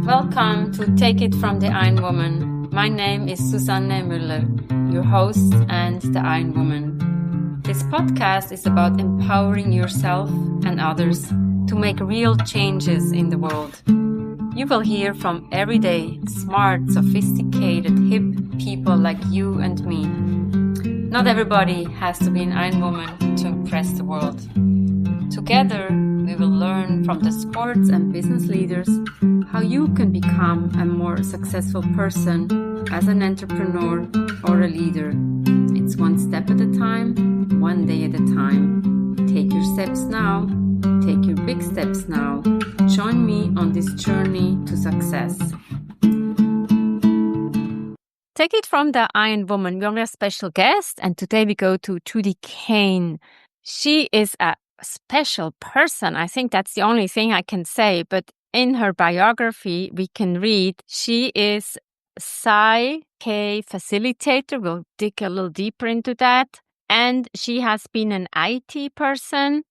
Welcome to Take It from the Ironwoman. My name is Susanne Müller, your host and the Ironwoman. This podcast is about empowering yourself and others to make real changes in the world. You will hear from everyday, smart, sophisticated, hip people like you and me. Not everybody has to be an Ironwoman to impress the world. Together, we will learn from the sports and business leaders how you can become a more successful person as an entrepreneur or a leader. It's one step at a time, one day at a time. Take your steps now. Take your big steps now. Join me on this journey to success. Take it from the Ironwoman. We have a special guest, and today we go to Judy Kane. She is a special person. I think that's the only thing I can say. But in her biography, we can read she is PSYCH-K facilitator. We'll dig a little deeper into that. And she has been an IT person.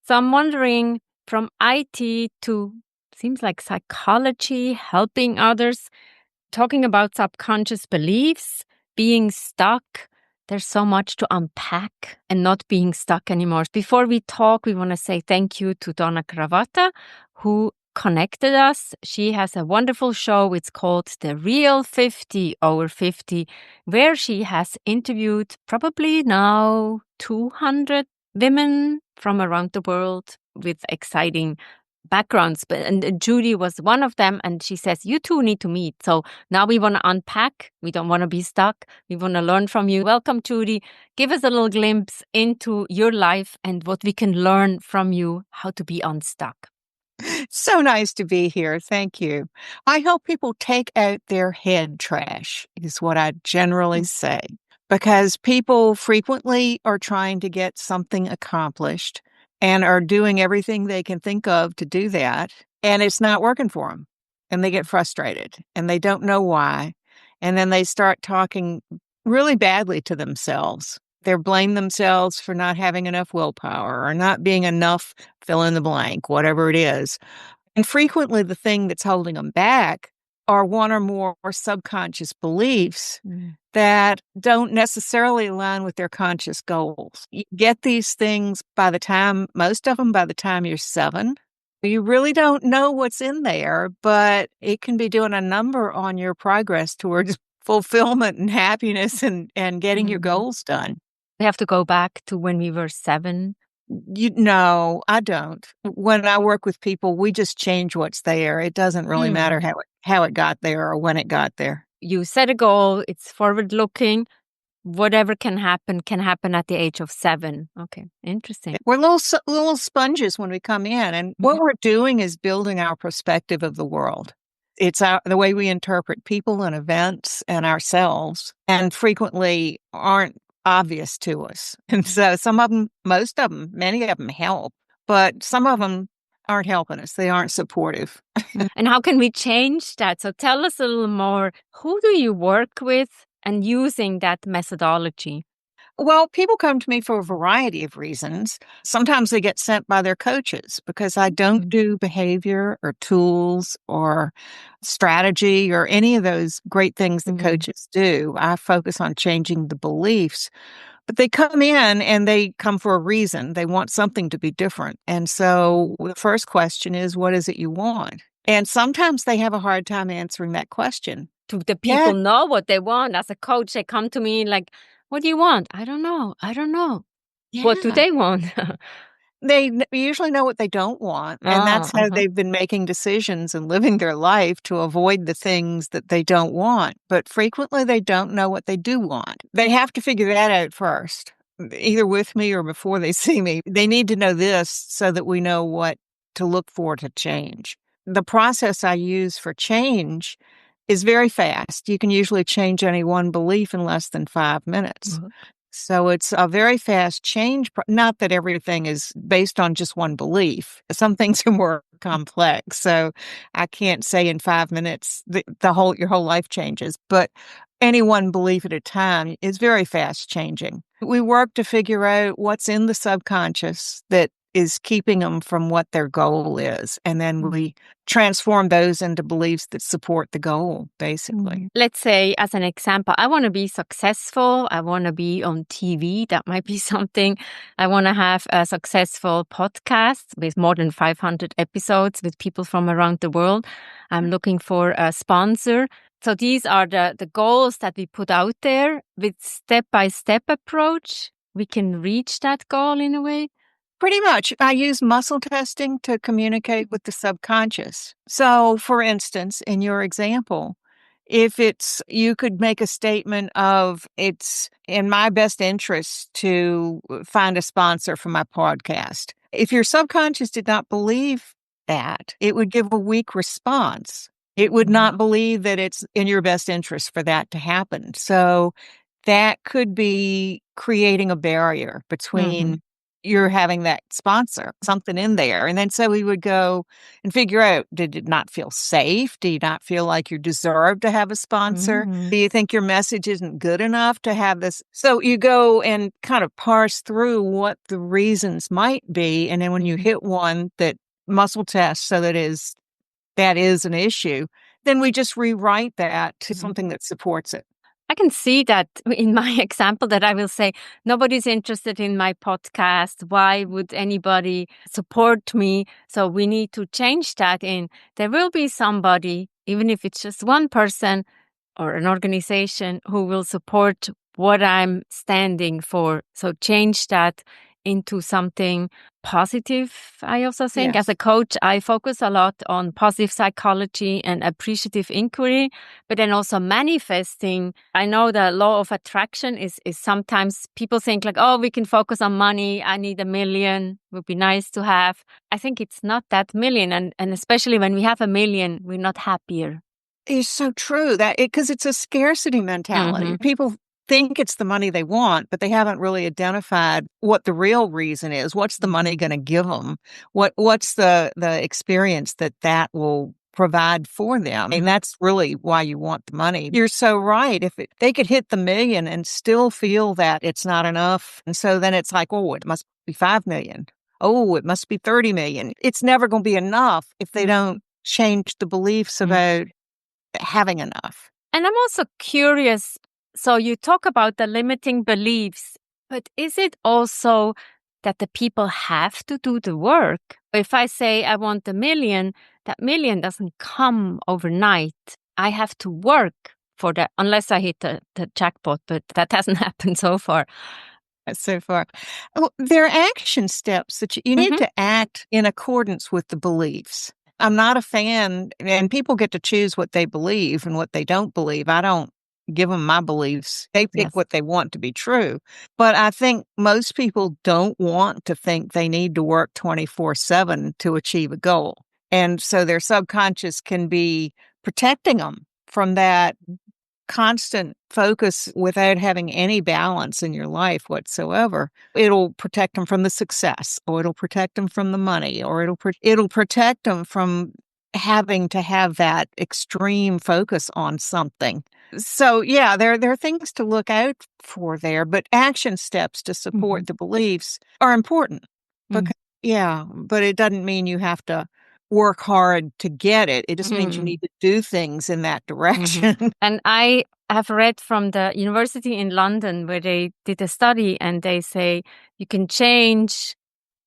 So I'm wondering, from IT to, seems like psychology, helping others, talking about subconscious beliefs, being stuck. There's so much to unpack and not being stuck anymore. Before we talk, we want to say thank you to Donna Cravata, who connected us. She has a wonderful show. It's called The Real 50 Over 50, where she has interviewed probably now 200 women from around the world with exciting backgrounds. And Judy was one of them, and she says, you two need to meet. So now we want to unpack. We don't want to be stuck. We want to learn from you. Welcome, Judy. Give us a little glimpse into your life and what we can learn from you, how to be unstuck. So nice to be here. Thank you. I help people take out their head trash, is what I generally say, because people frequently are trying to get something accomplished and are doing everything they can think of to do that, and it's not working for them. And they get frustrated, and they don't know why. And then they start talking really badly to themselves. They blame themselves for not having enough willpower or not being enough fill in the blank, whatever it is. And frequently the thing that's holding them back are one or more subconscious beliefs that don't necessarily align with their conscious goals. You get these things most of them by the time you're 7. You really don't know what's in there, but it can be doing a number on your progress towards fulfillment and happiness and getting your goals done. We have to go back to when we were 7. No, I don't. When I work with people, we just change what's there. It doesn't really matter how it got there or when it got there. You set a goal. It's forward-looking. Whatever can happen at the age of 7. Okay, interesting. We're little sponges when we come in, and what we're doing is building our perspective of the world. It's the way we interpret people and events and ourselves, and frequently aren't obvious to us. And so most of them, many of them help, but some of them aren't helping us. They aren't supportive. And how can we change that? So tell us a little more. Who do you work with and using that methodology? Well, people come to me for a variety of reasons. Sometimes they get sent by their coaches because I don't do behavior or tools or strategy or any of those great things that coaches do. I focus on changing the beliefs. But they come in and they come for a reason. They want something to be different. And so the first question is, what is it you want? And sometimes they have a hard time answering that question. Do the people know what they want? As a coach, they come to me like, what do you want? I don't know. Yeah. What do they want? They usually know what they don't want. And that's how they've been making decisions and living their life to avoid the things that they don't want. But frequently they don't know what they do want. They have to figure that out first, either with me or before they see me. They need to know this so that we know what to look for to change. The process I use for change is very fast. You can usually change any one belief in less than 5 minutes. So it's a very fast change. Not that everything is based on just one belief. Some things are more complex. So I can't say in 5 minutes your whole life changes. But any one belief at a time is very fast changing. We work to figure out what's in the subconscious that is keeping them from what their goal is. And then we transform those into beliefs that support the goal, basically. Let's say, as an example, I want to be successful. I want to be on TV. That might be something. I want to have a successful podcast with more than 500 episodes with people from around the world. I'm looking for a sponsor. So these are the goals that we put out there. With step-by-step approach, we can reach that goal in a way. Pretty much. I use muscle testing to communicate with the subconscious. So, for instance, in your example, if you could make a statement of, it's in my best interest to find a sponsor for my podcast. If your subconscious did not believe that, it would give a weak response. It would not believe that it's in your best interest for that to happen. So that could be creating a barrier between you're having that sponsor, something in there. And then so we would go and figure out, did it not feel safe? Do you not feel like you deserve to have a sponsor? Do you think your message isn't good enough to have this? So you go and kind of parse through what the reasons might be. And then when you hit one that muscle tests so that is an issue, then we just rewrite that to something that supports it. I can see that in my example that I will say, nobody's interested in my podcast. Why would anybody support me? So we need to change that there will be somebody, even if it's just one person or an organization, who will support what I'm standing for. So change that into something positive. I also think as a coach, I focus a lot on positive psychology and appreciative inquiry, but then also manifesting. I know the law of attraction is sometimes people think like, oh, we can focus on money. I need 1 million. Would be nice to have. I think it's not that million. And especially when we have 1 million, we're not happier. It's so true because it's a scarcity mentality. People think it's the money they want, but they haven't really identified what the real reason is. What's the money going to give them? What's the experience that will provide for them? And that's really why you want the money. You're so right. If they could hit the 1 million and still feel that it's not enough. And so then it's like, oh, it must be 5 million. Oh, it must be 30 million. It's never going to be enough if they don't change the beliefs about having enough. And I'm also curious. So you talk about the limiting beliefs, but is it also that the people have to do the work? If I say I want 1 million, that 1 million doesn't come overnight. I have to work for that, unless I hit the jackpot, but that hasn't happened so far. There are action steps that you need to act in accordance with the beliefs. I'm not a fan, and people get to choose what they believe and what they don't believe. I don't give them my beliefs. They pick what they want to be true. But I think most people don't want to think they need to work 24/7 to achieve a goal. And so their subconscious can be protecting them from that constant focus without having any balance in your life whatsoever. It'll protect them from the success, or it'll protect them from the money, or it'll protect them from having to have that extreme focus on something. So yeah, there are things to look out for there, but action steps to support the beliefs are important. But it doesn't mean you have to work hard to get it. It just means you need to do things in that direction. And I have read from the university in London where they did a study, and they say you can change,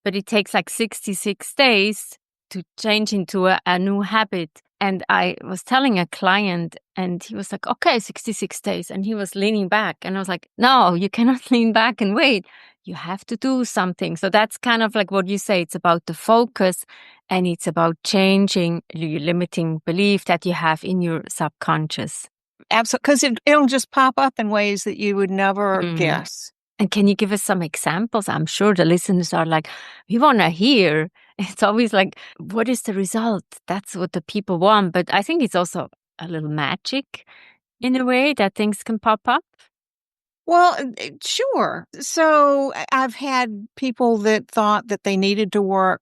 but it takes like 66 days to change into a new habit. And I was telling a client, and he was like, okay, 66 days. And he was leaning back. And I was like, no, you cannot lean back and wait. You have to do something. So that's kind of like what you say. It's about the focus, and it's about changing your limiting belief that you have in your subconscious. Absolutely, because it'll just pop up in ways that you would never guess. And can you give us some examples? I'm sure the listeners are like, we want to hear. It's always like, what is the result? That's what the people want. But I think it's also a little magic in a way that things can pop up. Well, sure. So I've had people that thought that they needed to work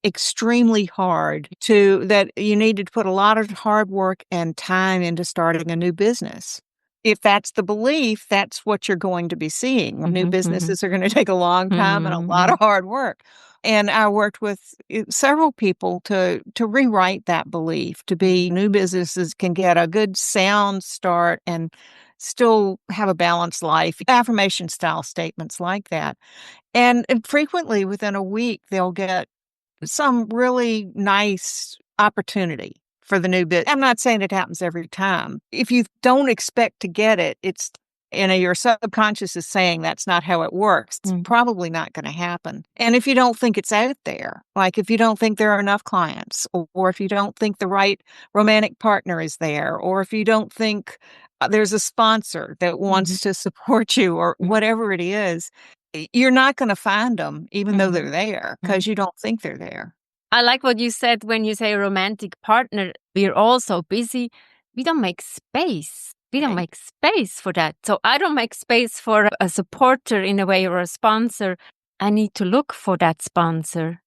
extremely hard, that you needed to put a lot of hard work and time into starting a new business. If that's the belief, that's what you're going to be seeing. New businesses are going to take a long time and a lot of hard work. And I worked with several people to rewrite that belief, to be new businesses can get a good sound start and still have a balanced life. Affirmation style statements like that. And frequently within a week, they'll get some really nice opportunity for the new bit. I'm not saying it happens every time. If you don't expect to get it, it's your subconscious is saying that's not how it works. It's probably not going to happen. And if you don't think it's out there, like if you don't think there are enough clients, or if you don't think the right romantic partner is there, or if you don't think there's a sponsor that wants to support you, or whatever it is, you're not going to find them, even though they're there, because you don't think they're there. I like what you said when you say romantic partner. We're all so busy. We don't make space. We don't make space for that. So I don't make space for a supporter in a way, or a sponsor. I need to look for that sponsor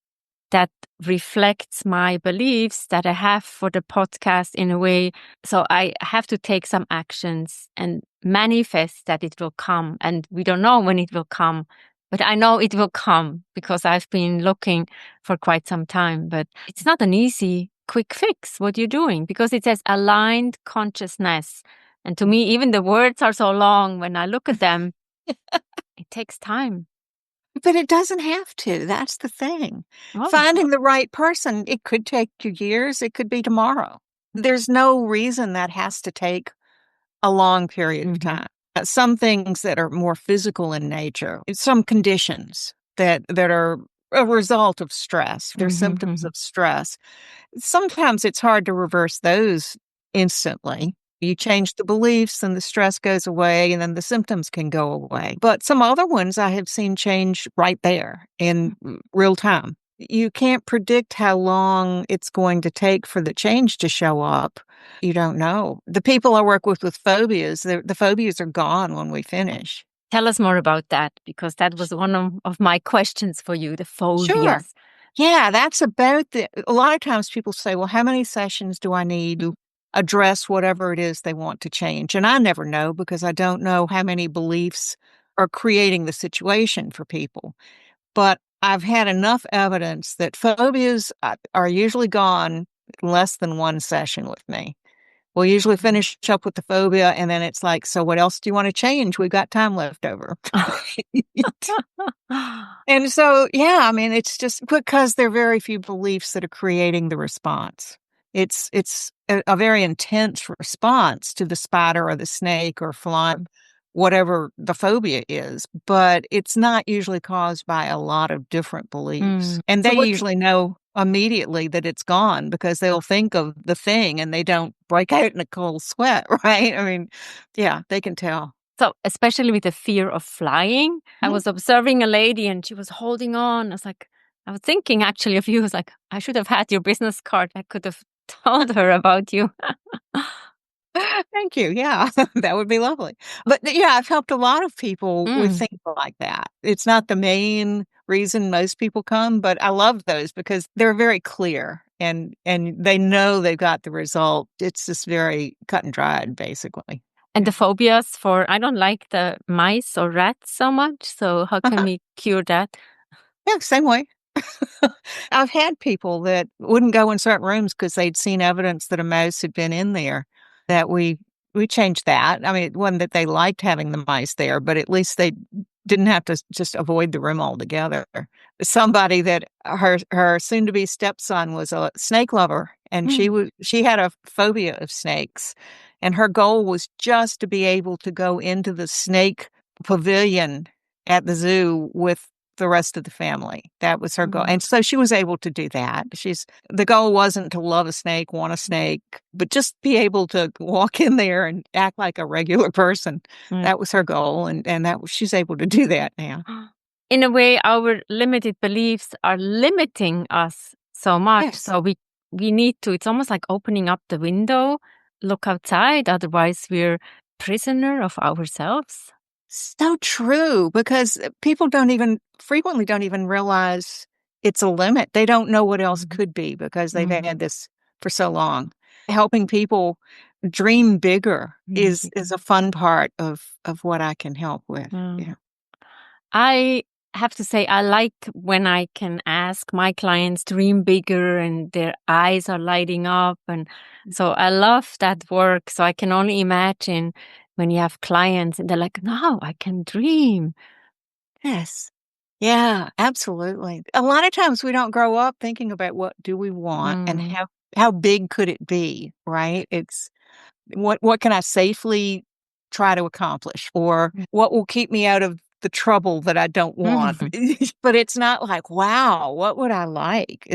that reflects my beliefs that I have for the podcast in a way. So I have to take some actions and manifest that it will come. And we don't know when it will come, but I know it will come because I've been looking for quite some time. But it's not an easy, quick fix what you're doing, because it says aligned consciousness. And to me, even the words are so long when I look at them. It takes time. But it doesn't have to. That's the thing. Oh. Finding the right person, it could take you years. It could be tomorrow. There's no reason that has to take a long period of time. Some things that are more physical in nature, some conditions that are a result of stress, they're symptoms of stress. Sometimes it's hard to reverse those instantly. You change the beliefs and the stress goes away, and then the symptoms can go away. But some other ones I have seen change right there in real time. You can't predict how long it's going to take for the change to show up. You don't know. The people I work with phobias, the phobias are gone when we finish. Tell us more about that, because that was one of my questions for you, the phobias. Sure. Yeah, that's about a lot of times people say, well, how many sessions do I need to address whatever it is they want to change? And I never know, because I don't know how many beliefs are creating the situation for people. But I've had enough evidence that phobias are usually gone in less than one session with me. We'll usually finish up with the phobia, and then it's like, so what else do you want to change? We've got time left over. And so, yeah, I mean, it's just because there are very few beliefs that are creating the response. It's a very intense response to the spider or the snake or fly, whatever the phobia is, but it's not usually caused by a lot of different beliefs. And they usually know immediately that it's gone, because they'll think of the thing and they don't break out in a cold sweat, right? I mean, yeah, they can tell. So especially with the fear of flying, I was observing a lady and she was holding on. I was thinking actually of you. I was like, I should have had your business card. I could have told her about you. Thank you. Yeah, that would be lovely. But yeah, I've helped a lot of people with things like that. It's not the main reason most people come, but I love those because they're very clear and they know they've got the result. It's just very cut and dried, basically. And the phobias for, I don't like the mice or rats so much. So how can we cure that? Yeah, same way. I've had people that wouldn't go in certain rooms because they'd seen evidence that a mouse had been in there, that we changed that. I mean, it wasn't that they liked having the mice there, but at least they didn't have to just avoid the room altogether. Somebody that her soon-to-be stepson was a snake lover, and she had a phobia of snakes, and her goal was just to be able to go into the snake pavilion at the zoo with the rest of the family. That was her goal. And so she was able to do that. The goal wasn't to love a snake, want a snake, but just be able to walk in there and act like a regular person. That was her goal. And she's able to do that now. In a way, our limited beliefs are limiting us so much. Yes. So we need to, it's almost like opening up the window, look outside. Otherwise, we're prisoner of ourselves. So true, because people frequently don't even realize it's a limit. They don't know what else could be because they've had this for so long. Helping people dream bigger is a fun part of what I can help with. Yeah. I have to say, I like when I can ask my clients to dream bigger and their eyes are lighting up. And so I love that work. So I can only imagine when you have clients and they're like, no, I can dream. Yes. Yeah, absolutely. A lot of times we don't grow up thinking about what do we want and how big could it be, right? It's what can I safely try to accomplish, or what will keep me out of the trouble that I don't want. But it's not like, wow, what would I like?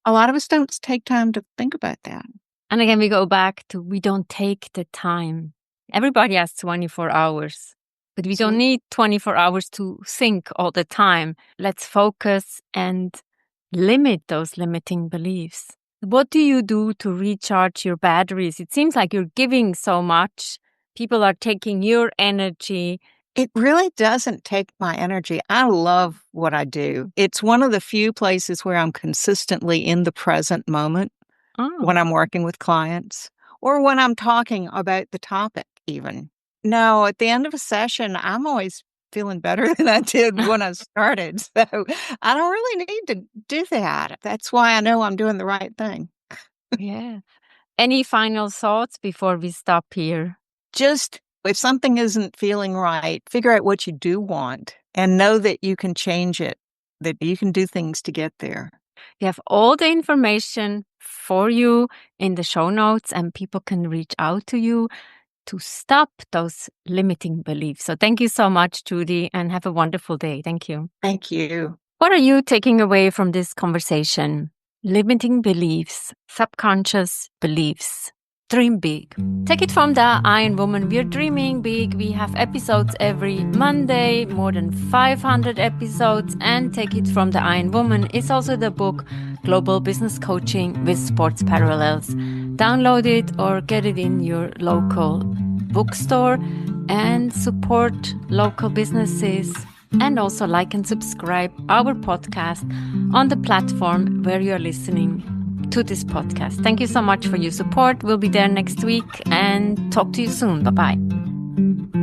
A lot of us don't take time to think about that. And again, we go back to we don't take the time. Everybody has 24 hours, but we don't need 24 hours to think all the time. Let's focus and limit those limiting beliefs. What do you do to recharge your batteries? It seems like you're giving so much. People are taking your energy. It really doesn't take my energy. I love what I do. It's one of the few places where I'm consistently in the present moment when I'm working with clients or when I'm talking about the topic even. No, at the end of a session, I'm always feeling better than I did when I started. So I don't really need to do that. That's why I know I'm doing the right thing. Yeah. Any final thoughts before we stop here? Just if something isn't feeling right, figure out what you do want and know that you can change it, that you can do things to get there. We have all the information for you in the show notes, and people can reach out to you to stop those limiting beliefs. So thank you so much, Judy, and have a wonderful day. Thank you. Thank you. What are you taking away from this conversation? Limiting beliefs, subconscious beliefs. Dream big. Take it from the Ironwoman. We're dreaming big. We have episodes every Monday, more than 500 episodes. And Take It from the Ironwoman is also the book Global Business Coaching with Sports Parallels. Download it or get it in your local bookstore and support local businesses. And also like and subscribe our podcast on the platform where you're listening to this podcast. Thank you so much for your support. We'll be there next week and talk to you soon. Bye-bye.